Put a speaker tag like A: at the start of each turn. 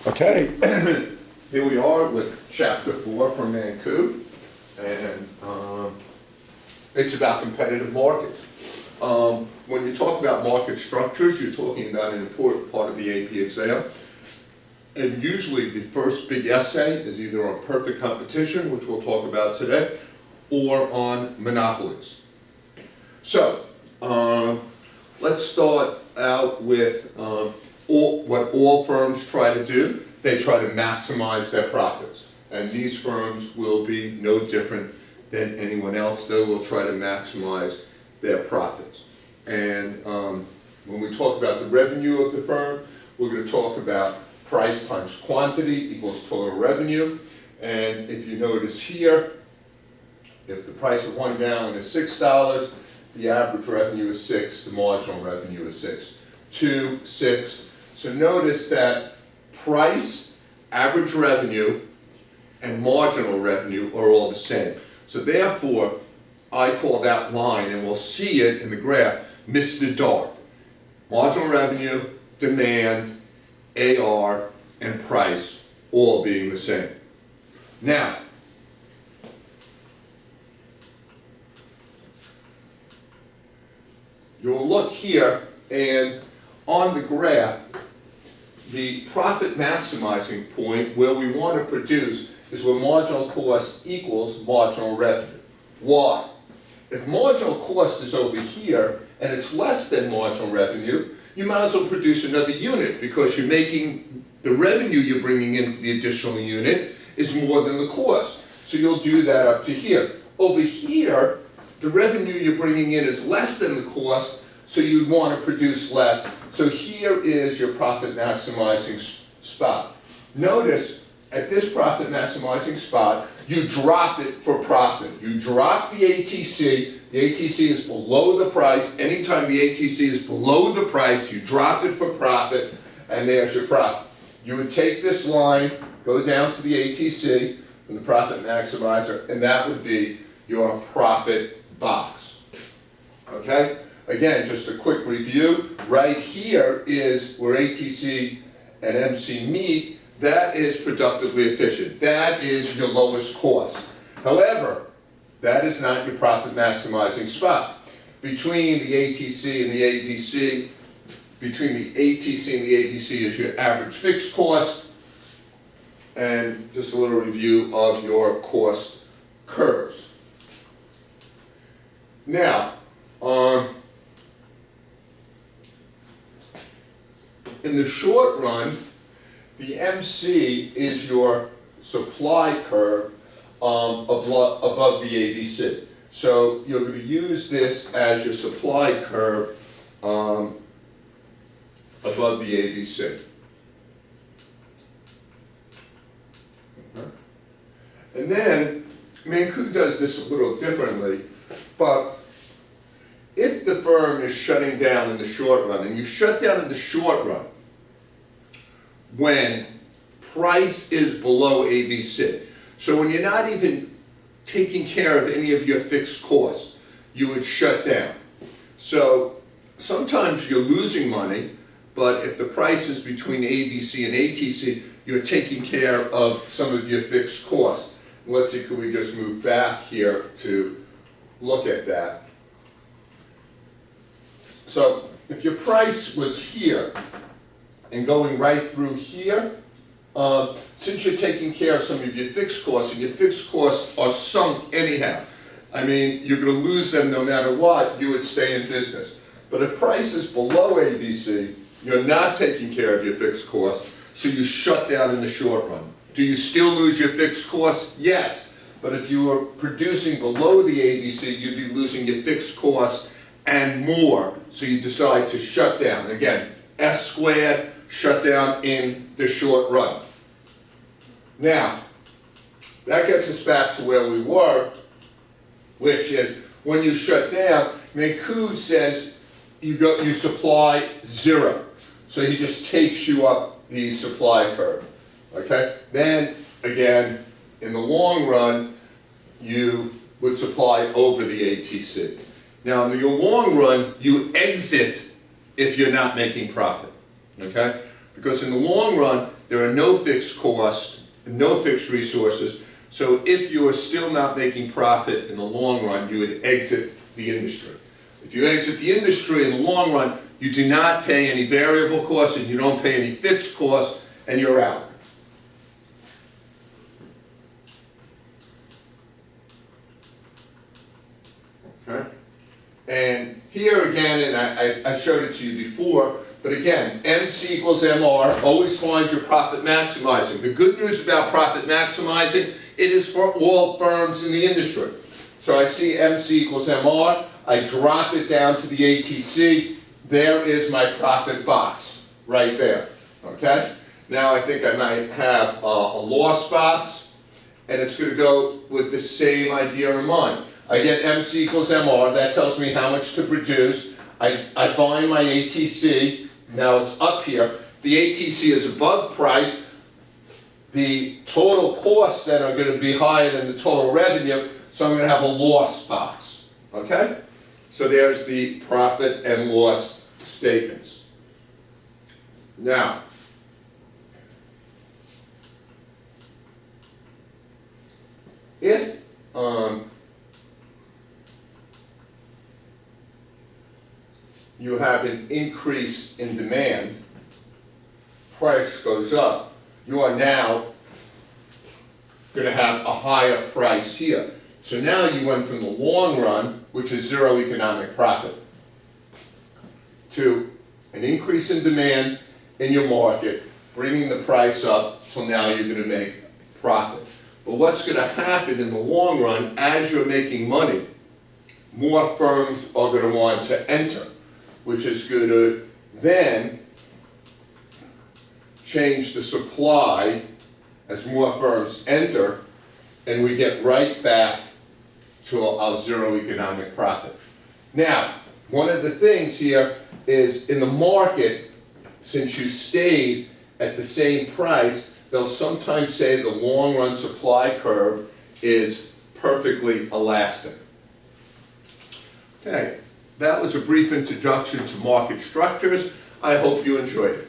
A: Okay, here we are with chapter 4 from Mankiw, and it's about competitive markets. When you talk about market structures, you're talking about an important part of the AP exam. And usually the first big essay is either on perfect competition, which we'll talk about today, or on monopolies. So, let's start out with what all firms try to do. They try to maximize their profits. And these firms will be no different than anyone else. They will try to maximize their profits. And when we talk about the revenue of the firm, we're going to talk about price times quantity equals total revenue. And if you notice here, if the price of 1 gallon is $6, the average revenue is 6, the marginal revenue is 6. 2, 6. So notice that price, average revenue, and marginal revenue are all the same. So therefore, I call that line, and we'll see it in the graph, Mr. Dark. Marginal revenue, demand, AR, and price all being the same. Now, you'll look here, and on the graph, the profit maximizing point where we want to produce is where marginal cost equals marginal revenue. Why? If marginal cost is over here and it's less than marginal revenue, you might as well produce another unit because you're making the revenue you're bringing in for the additional unit is more than the cost. So you'll do that up to here. Over here, the revenue you're bringing in is less than the cost, so you'd want to produce less. So here is your profit maximizing spot. Notice at this profit maximizing spot, you drop it for profit. You drop the ATC. The ATC is below the price. Anytime the ATC is below the price, you drop it for profit, and there's your profit. You would take this line, go down to the ATC from the profit maximizer, and that would be your profit box. Okay? Again, just a quick review. Right here is where ATC and MC meet. That is productively efficient. That is your lowest cost. However, that is not your profit maximizing spot. Between the ATC and the ABC, between the ATC and the ABC is your average fixed cost, and just a little review of your cost curves. Now, in the short run, the MC is your supply curve above the ABC. So you're going to use this as your supply curve above the ABC. Okay. And then Mankiw does this a little differently, but if the firm is shutting down in the short run, and you shut down in the short run when price is below ABC, so when you're not even taking care of any of your fixed costs, you would shut down. So sometimes you're losing money, but if the price is between ABC and ATC, you're taking care of some of your fixed costs. Let's see, could we just move back here to look at that? So if your price was here and going right through here, since you're taking care of some of your fixed costs, and your fixed costs are sunk anyhow, I mean, you're going to lose them no matter what, you would stay in business. But if price is below ABC, you're not taking care of your fixed costs, so you shut down in the short run. Do you still lose your fixed costs? Yes. But if you were producing below the ABC, you'd be losing your fixed costs and more, so you decide to shut down. Again, S squared, shut down in the short run. Now, that gets us back to where we were, which is when you shut down, Mankiw says you supply 0. So he just takes you up the supply curve. Okay? Then, again, in the long run, you would supply over the ATC. Now, in the long run, you exit if you're not making profit. Okay? Because in the long run, there are no fixed costs, no fixed resources. So if you are still not making profit in the long run, you would exit the industry. If you exit the industry in the long run, you do not pay any variable costs and you don't pay any fixed costs, and you're out. Okay? And here again, and I showed it to you before, but again, MC equals MR, always find your profit maximizing. The good news about profit maximizing, it is for all firms in the industry. So I see MC equals MR, I drop it down to the ATC, there is my profit box, right there, okay? Now I think I might have a loss box, and it's going to go with the same idea in mind. I get MC equals MR, that tells me how much to produce. I find my ATC, now it's up here. The ATC is above price. The total costs then are going to be higher than the total revenue, so I'm going to have a loss box, okay? So there's the profit and loss statements. Now, if you have an increase in demand, price goes up, you are now going to have a higher price here. So now you went from the long run, which is zero economic profit, to an increase in demand in your market, bringing the price up till now you're going to make profit. But what's going to happen in the long run, as you're making money, more firms are going to want to enter, which is going to then change the supply as more firms enter, and we get right back to our zero economic profit. Now, one of the things here is in the market, since you stayed at the same price, they'll sometimes say the long run supply curve is perfectly elastic. Okay, that was a brief introduction to market structures. I hope you enjoyed it.